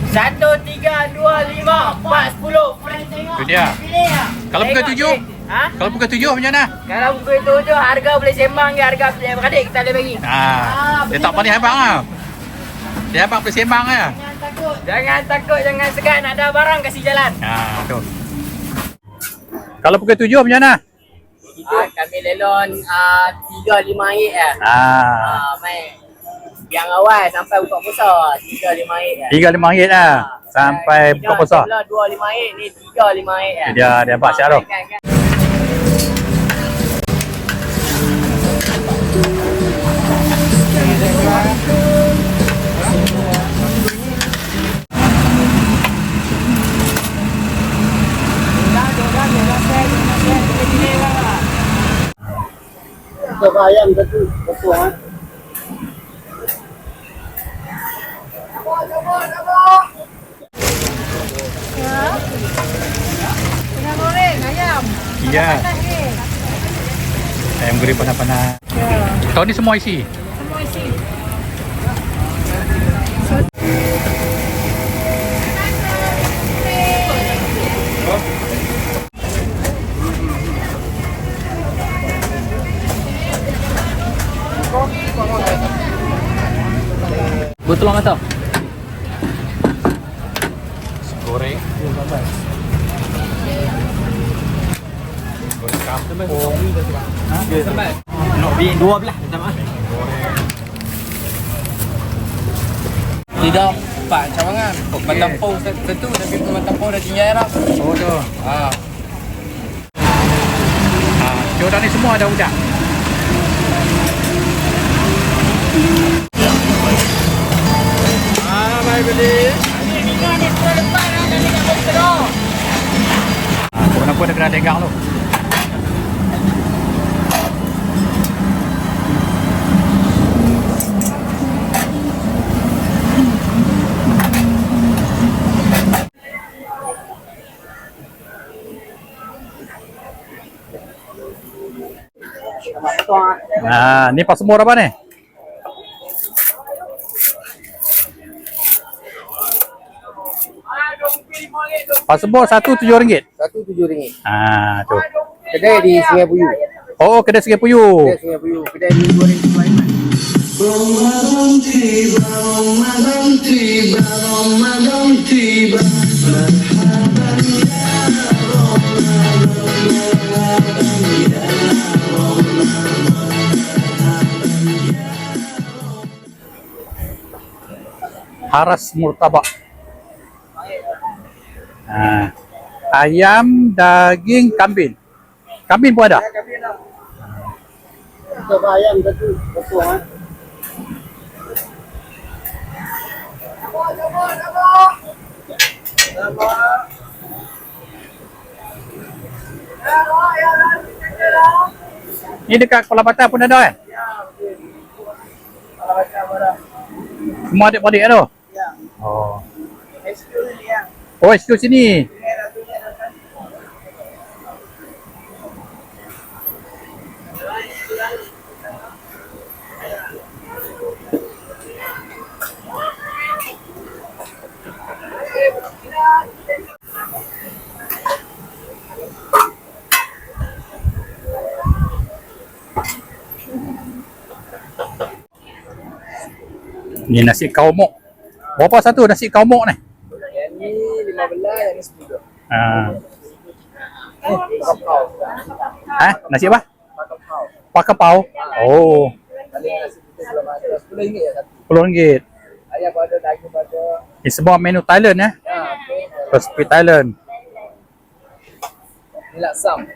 1, 3, 2, 5, 4, 10. Friend tengok. Itu dia. Pilih lah. Kalau pukul 7? Ha? Kalau pukul 7 macam mana? Kalau pukul 7 harga boleh sembang ke harga beradik kita boleh bagi. Dia tak pandai abang lah. Dia abang boleh sembang lah. Jangan takut, jangan segan. Ada barang kasih jalan. Tu. Kalau pukul 7 macam mana? Kami lelon RM3-5 lah. Main. Yang awal sampai buka puasa RM3-5 lah. RM3-5 lah. Sampai buka puasa. RM2-5 ni RM3-5 lah. Dia abang siap tu. Ayam betul betul ah. Tengah goreng ayam. Ya. Panas ni. Ayam goreng panas-panas. Ya. Kau ni semua isi? Semua isi. Betul orang kata? Goreng. Goreng kampung. Nak beli 12 sama. Tidak Pak cawangan. Matampau satu tapi matampau dah tinggal dah. Oh tu. Jodoh ni semua ada udang. Mai beli. Ni minyak ni bulan depan ada dekat Bostro. Kenapa dia kena dengar tu? Ni Pak Semur apa ni? Pak Semur RM1 7. RM1 Tu. Kedai di Sungai Buyu. Oh, kedai Sungai Puyuh. Kedai Sungai Buyu. Kedai mi goreng Sulaiman. Ramadan tiba. Haras murtabak. Ayam, daging, kambing. Kambing pun ada? Ayam betul betul ah. Ni dekat Kuala Batar pun ada kan? Semua adik-adik tu? Ya. Oh. SQ ni yang. Oh, SQ sini. Ni nasi kaumok. Berapa satu nasi kaumok ni? Yang ni 15, yang ni 10. Nasi apa? Pakau. Pak kepau. Oh, Ada nasi putih belum ada. RM10 ya satu. RM10. Ayam ada, daging ada. Ni semua menu Thailand ya. Resipi Thailand. Ni laksam.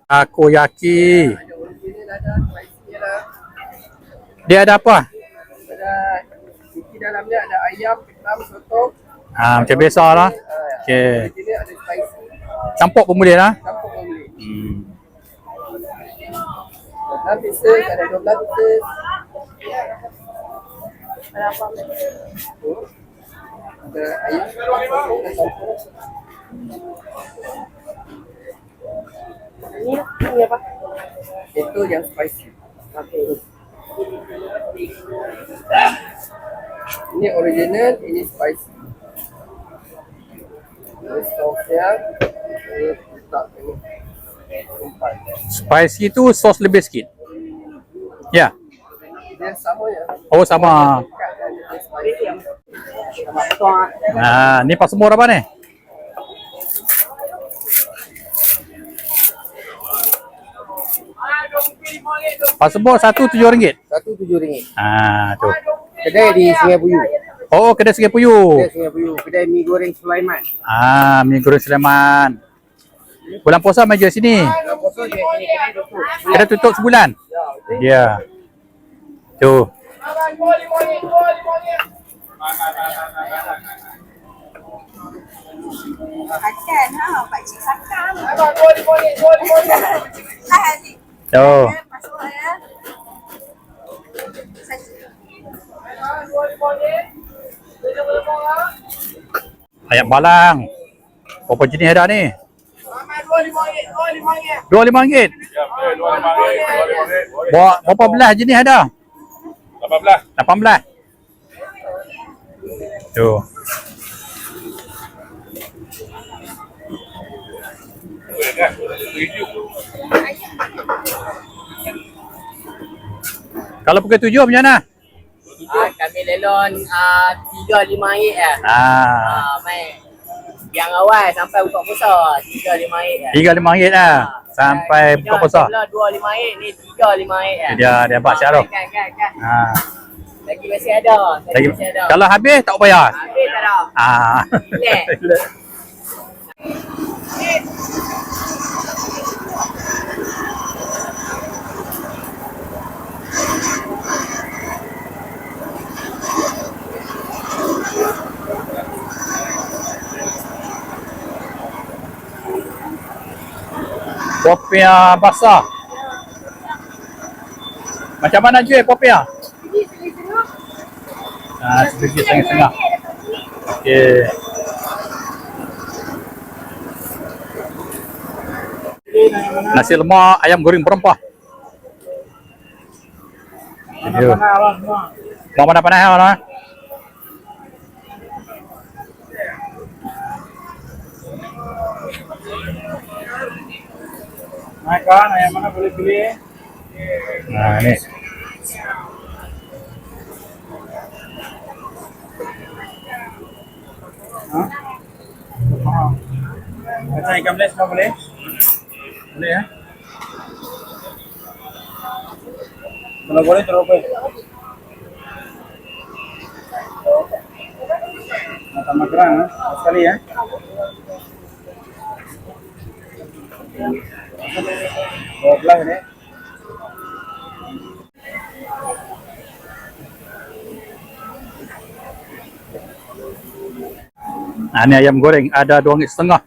Takoyaki. Ada spicy lah. Dia ada apa? Ada isi dalamnya ada ayam, ketam, sotong. Macam biasa lah. Okey. Di sini ada spicy. Campur pun boleh lah. Campur pun boleh. 12 pieces, ada 12 pieces. Ada apa? Ada ayam, sotong, ada campur. ni apa? Itu yang spicy. Okey. Ini original, ini spicy. Ini sausnya. Ini letak ini. Umpan. Spicy tu sos lebih sikit. Ya. Dia sama ya. Oh sama. Dekat dan dia spicy. Sama potong ah. Nah, ni pas semua apa ni? Passport satu RM7. Satu RM7. Ah, tu. Kedai di Sungai Buyu. Oh, kedai Sungai Puyuh. Kedai Sungai Buyu. Kedai mi goreng Sulaiman. Ah, mi goreng Sulaiman. Bulan puasa mai jual sini. Kalau kosong dia sini kedai tutup. Kedai tutup sebulan. Ya. Tu. Akan Pak Cik Sakam. Tu. Masuk ya. Ayam balang. Berapa jenis ada ni? RM2.5. Berapa belah jenis ada? 18. Tu. Kalau pukul 7 macam mana? Kami lelon RM3-5 lah. Mai. Yang awal sampai buka puasa RM3-5 lah. RM3-5 lah. Sampai buka puasa. RM2-5 ni RM3-5 lah. Dia nampak siap tu. Kan. Ha. Lagi masih ada. Lagi, masih ada. kalau habis tak payah. Habis tak ada. Ah. Relax. Popiah basah. Macam mana jual popiah? Sedikit setengah-setengah. Okey. Nasi lemak ayam goreng berempah. Mau panas-panas lah. Naik kan, yang mana boleh pilih? Nah, ini. Macam ikan belis semua boleh? Boleh ya? Kalau boleh teropel. Sama kerang sekali ya. Belah ini. Nah, ini ayam goreng ada RM2,5.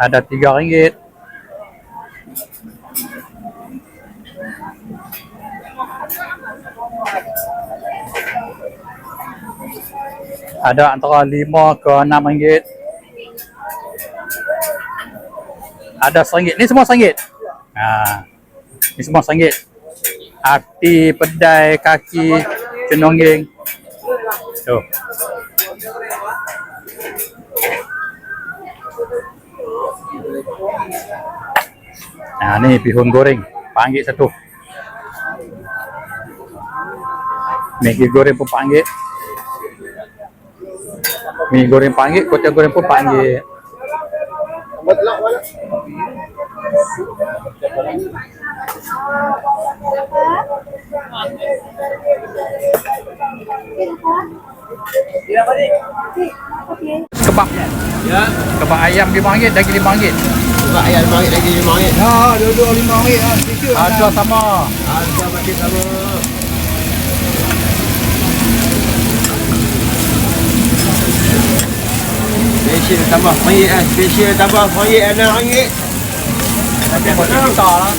Ada RM3. Ada antara RM5 ke RM6. Ada RM1. Ni semua RM1. Ni semua RM1. Hati, pedai, kaki, cenongging. Tu. Nah, ni bihun goreng. RM4 satu. Maggi goreng pun RM4. Mi goreng RM4, kuah goreng pun RM4. Kebab. Ya. Kebab ayam RM5, daging RM5. Buka ayam RM5 lagi RM5. Ya, dua-dua RM5. Harga sama. Harga masih sama. Special tambah RM5 ah. Special tambah RM5 RM6. Tapi macam besar lah.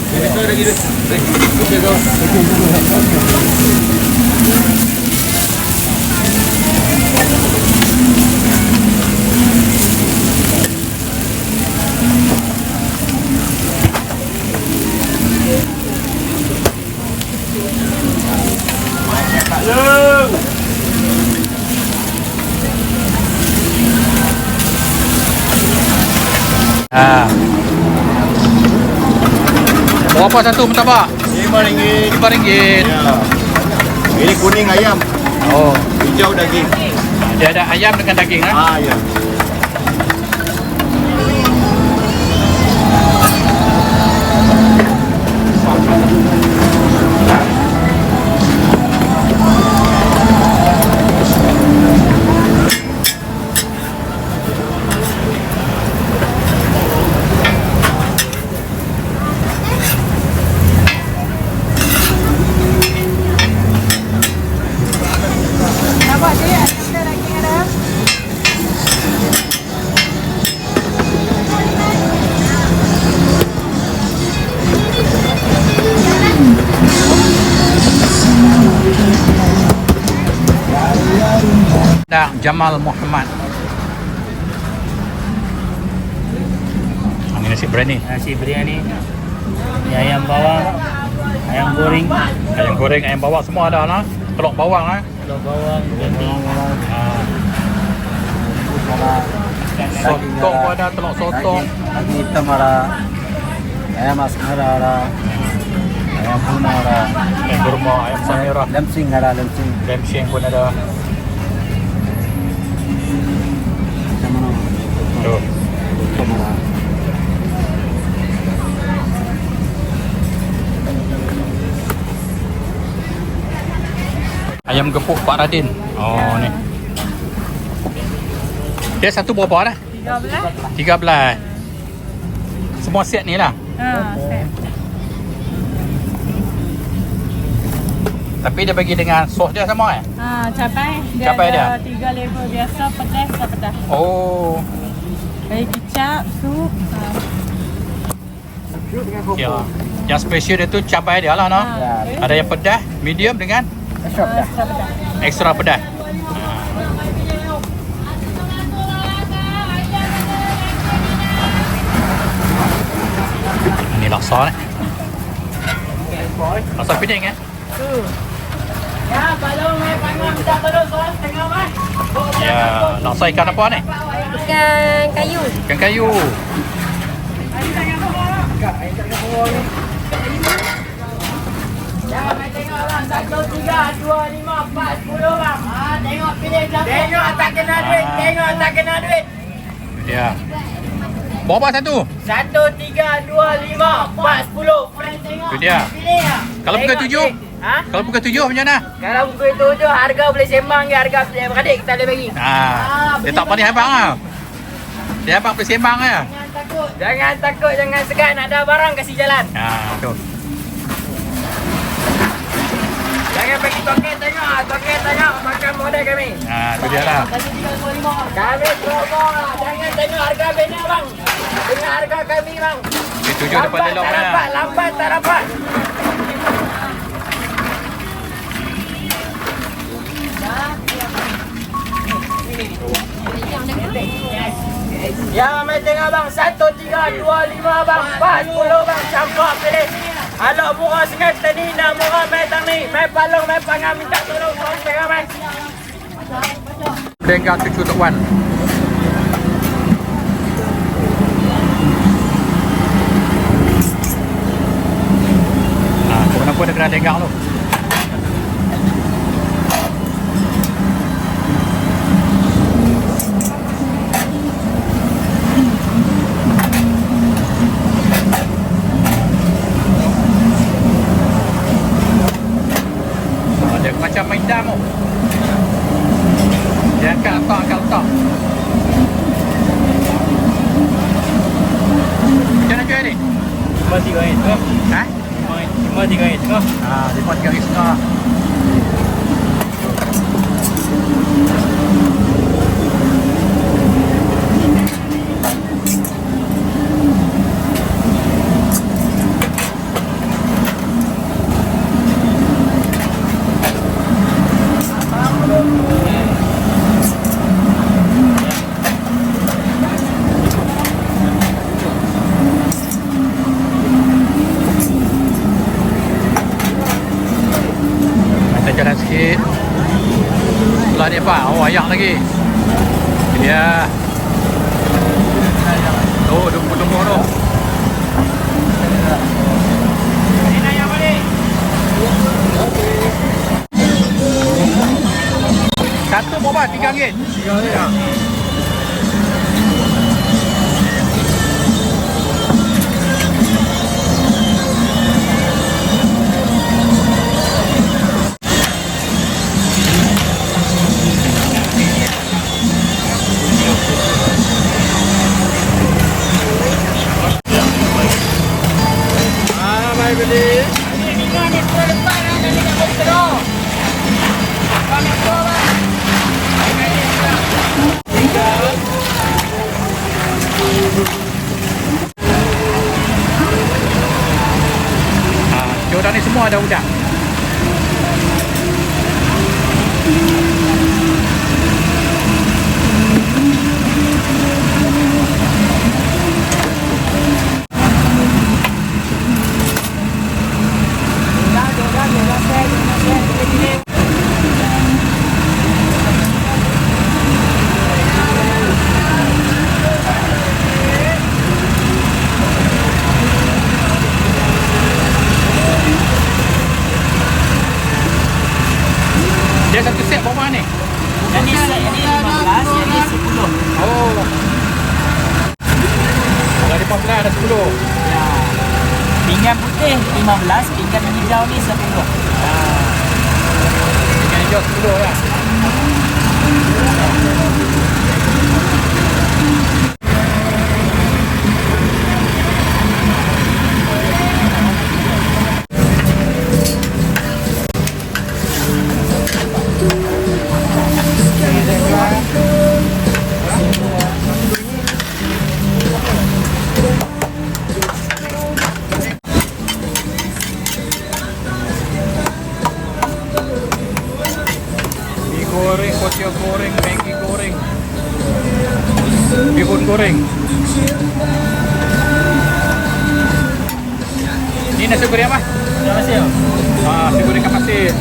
Besar lagi tu. Besar tu. Berapa satu martabak? RM5. RM5. Ya. Ini kuning ayam, Oh, hijau daging. dia ada ayam dengan daging kan? Ya. Nampak je ada daging ada. Dah Jamal Muhammad. Ini nasi biryani. Nasi biryani, ni ayam bawang, ayam goreng, Ayam goreng, ayam bawang semua ada lah. Telur bawang lah. telur bawang, Sotong pun ada, telur sotong. Lagi hitam ada. Ayam asmara ada. Ayam tuna ada. Ayam kurma, ayam samira. Lemsing ada, lemsing. Lemsing pun ada. Macam mana? Tuh. Hitam ada. Ayam gepuk Pak Radin. Oh ni. Dia satu berapa dah? 13. 13. Semua set ni lah. Set. Tapi dia bagi dengan sos dia sama eh? Cabai. Cabai dia? Ada 3 level biasa, pedas, tak pedas. Oh. Dari kicap, sup. Ya. Yang special dia tu cabai dia lah no. Ada yang pedas, medium dengan Extra pedas. extra pedas. Ini laksa ni. Laksa Penang eh? Ya, kalau mai panggil minta tolong soal tengah mai. Ya, laksa ikan apa ni? Ikan kayu. Ikan kayu. Jangan mai tengok bang. 1, 3, 2, 5, 4, 10 bang. Tengok pilih belakang. Tengok tak kena duit. Tengok tak kena duit. Dia. Berapa satu? 1, 3, 2, 5, 4, 10. Friend tengok. Itu dia. Pilih lah. Kalau pukul Tengok 7? pilih. Ha? Kalau pukul 7 macam mana? Kalau pukul 7 harga boleh sembang ke harga beradik kita boleh bagi. Dia tak pandai abang lah. Dia abang boleh sembang je. Jangan takut. Jangan takut, jangan segan. Ada barang kasih jalan. Tu. Jangan bagi token tengok. Token tengok makan modal kami. Tu dia lah. Kami promo lah. Jangan tengok harga benar bang. Tengok harga kami bang. Pukul 7 depan Lambat lelok tak mana? dapat. Lambat tak dapat. Ya, mai tengok bang. 1, 3, 2, 5 bang. 4, 10 bang. Campak pilih. Alok murah sangat tadi. Nak murah mai tang ni. Mai palong, mai panggil minta tolong. Kau tengok mai. Tengok cucu Tok Wan. Kenapa dia kena tengok tu? Dia macam main dam tu. Dia angkat letak. Macam mana jual ni? RM5 Ha? RM5 RM5.5. Kita jalan sikit. Sebelah ni apa? Oh, ayak lagi. Dia. Oh, 20 RM3. Mai beli. Ini kan di depan ada di Metro. Metro bang. Jordan ni semua ada udang. Dia satu set berapa ni? Yang ni 15, yang ni 10. Oh. Kalau ada 14 ada 10. Ya. Pinggan putih 15, pinggan hijau ni 10. Yang hijau 10 lah. Goreng, kocok goreng, Maggi goreng, bihun goreng. Ini nasi goreng apa? Terima kasih. Nasi goreng ikan masin.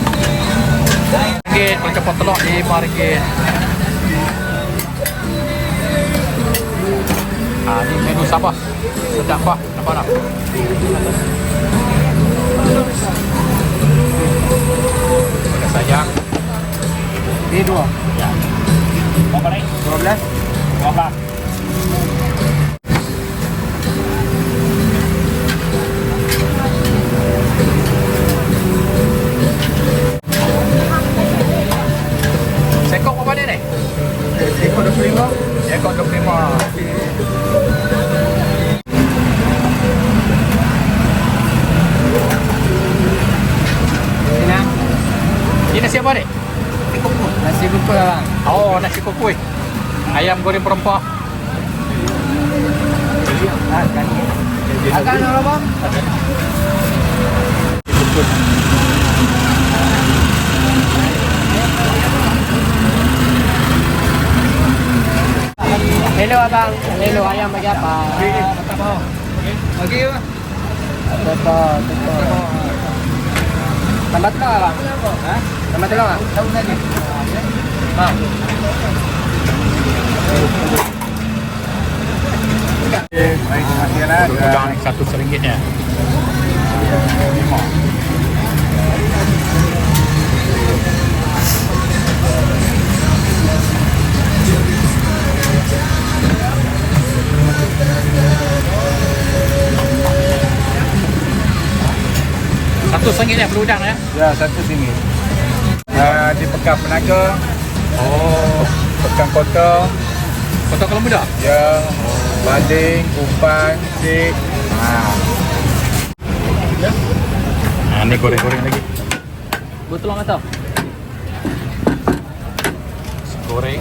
Ringgit, macam pot telur RM5. Ni menu Sabah. Sedap bah, nampak tak? Ada sayang. B2. Ya. Berapa ni? 12. Berapa? Sekok berapa ni? Ekor 25. Sekok 25. Ini nasi apa ni? Nasi bungkus lah bang. Oh, nasi kukui. Ayam goreng perempah. Akan orang bang? Hello abang. Hello ayam bagi apa? Okey bang. Betul. Tambah telur abang? Ha? Tambah telur tak? Tahu saja. Bang. Baik, terima kasih lah. Udang ni satu RM1 ya. Satu RM1 ya berudang ya. Ya, satu sini. Di Pekan Penaga. Oh, Pekan Kota. Kota Kuala Muda. Ya, Banding, Kupang, Sik. Ni goreng-goreng lagi. Botol atau? Goreng.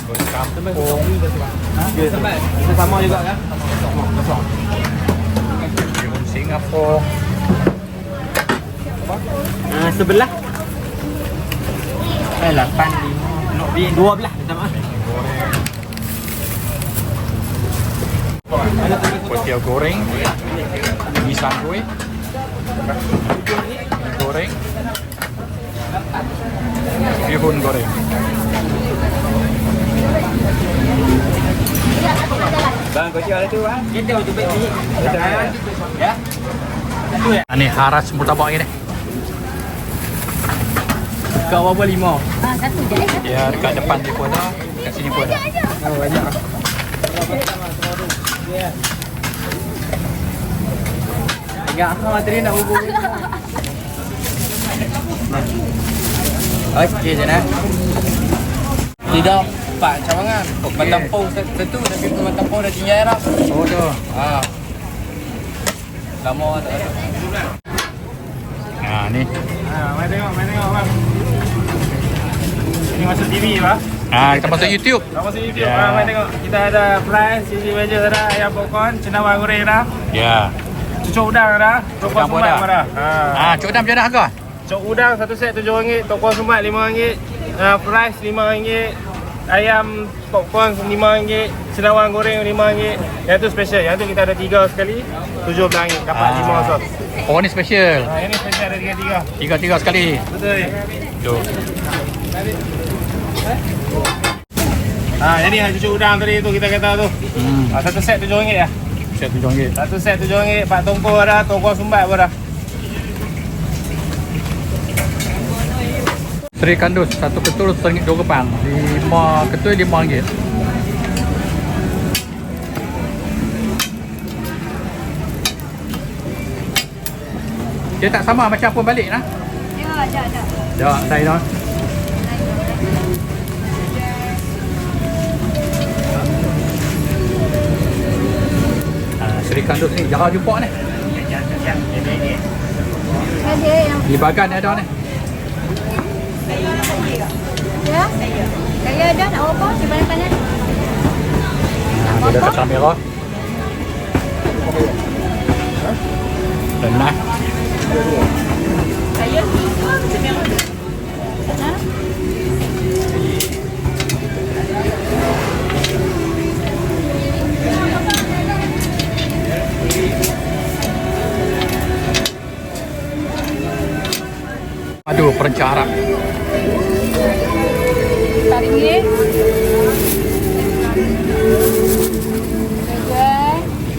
Goreng kampung. Itu sama juga kan? Bihun Singapura. Sebelah. 8, 5, 12 minta maaf. Kuih goreng. Pisang kuih. Goreng. Bihun goreng. Bang, kocok ada tu bang. Kita untuk baik ni. Ya. Ini haras murtabak ini. Kat berapa 5? Satu je. Ya, dekat depan dia pun dah. Kat sini pun dah. Oh, banyak. Ingat aku tadi nak hubung. Okey je nak. Tidak Pak cawangan. Matampau satu tapi matampau dah tinggal dah. Oh tu. Ha. Lama tak ada. Ha ni. Mai tengok bang. Ini masuk TV bang. Kita masuk YouTube. Dah masuk YouTube. Ya. Mai tengok. Kita ada fries, sisi meja dah, ayam popcorn, cendawan goreng dah. Ya. Cucuk udang dah. Tokok Udang pun sumbat dah. dah. Cuk dam macam mana harga? Cucuk udang satu set RM7, tokok sumbat RM5, fries RM5, ayam popcorn RM5, cendawan goreng RM5. Yang tu special. Yang tu kita ada 3 sekali, RM17 dapat 5 sos. Oh ni special. Ini special ada 3. Tiga sekali. Betul. Tu. Jadi cucuk udang tadi tu kita kata tu. Satu set RM7 ya. Set RM7. Satu set RM7, 4 tongkol ada, tongkol sumbat pun dah. Seri kandus, satu ketul RM1.2 kepang. 5 ketul RM5. Dia tak sama macam pun balik nah. Ya, ada. Dah, saya dah. Seri kandus ni jarang jumpa ni. Ada yang Di Bagan ni ada ni. ya. Saya ada nak apa? Sebelah kanan. Dia dah kat kamera. Tenang. Saya Aduh, perencah Arab. tarik.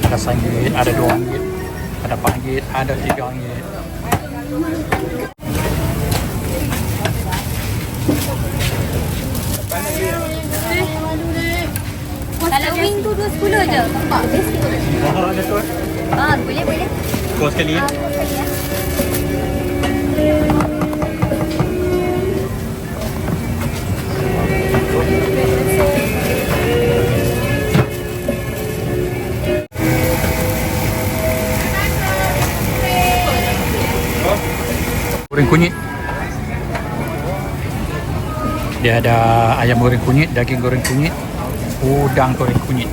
Ada RM1, ada RM2, ada RM4, ada RM3. Kalau wing tu 210 je. Nampak best tu. Mahal ada tu. Boleh. Kau sekali ya. Sekali ya. Goreng kunyit. Dia ada ayam goreng kunyit, daging goreng kunyit, udang goreng kunyit.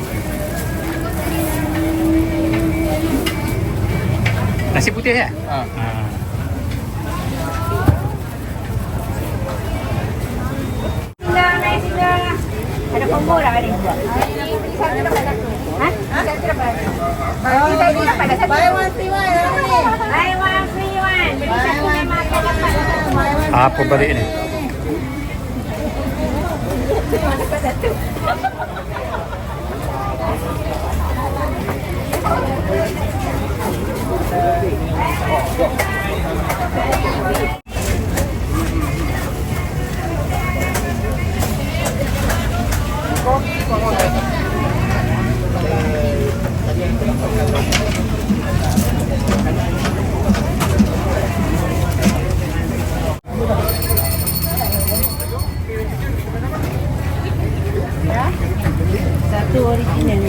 Nasi putih ya? Ada combo dah hari ni. Satu dapat satu. Satu dapat satu. Satu dapat satu. Buy one free one. Buy one free one. Jadi satu memang akan dapat satu. Apa balik ni? Dapat satu. Satu original.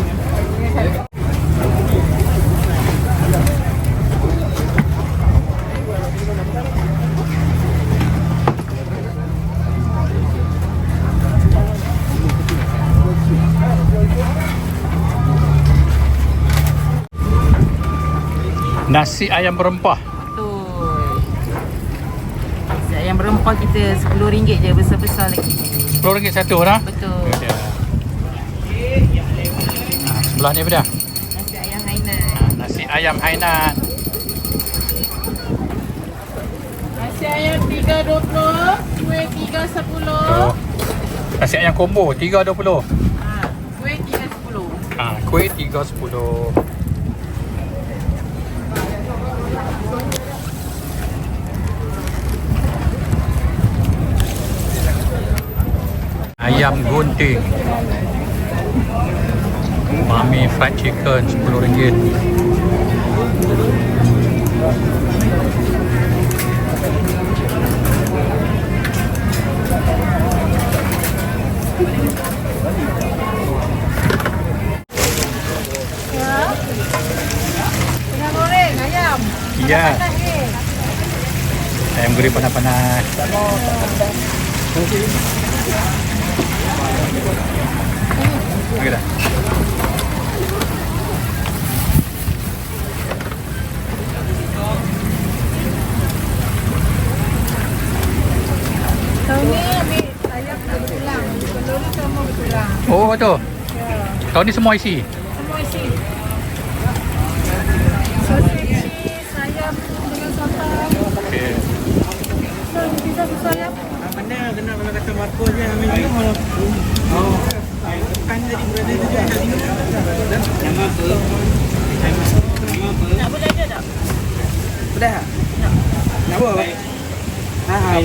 Nasi ayam berempah. Betul. Nasi ayam berempah kita RM10 je, besar-besar lagi. RM10 satu dah. Betul. Ya. Sebelah ni apa dah? Nasi ayam Hainan. Nasi ayam Hainan. Nasi ayam 3.20, kuih 3.10. Nasi ayam combo 3.20. Kuih 3.10. Kuih 3.10. ayam gunting. Mami fried chicken RM10. Ya. Ayam goreng panas-panas. Okey dah. Tahun ni ambil ayam bertulang. Kalau ni semua bertulang. Oh tu. Tahun ni semua isi. Semua isi. Sausage cheese, ayam dengan sambal. Okey. So, pizza susu ayam. Mana kena kalau kata Marco je ambil ni malah. Oh. Kan jadi berada tu dia tadi. Nama apa? Nak berada tak? Sudah. Nak apa? Ha ha.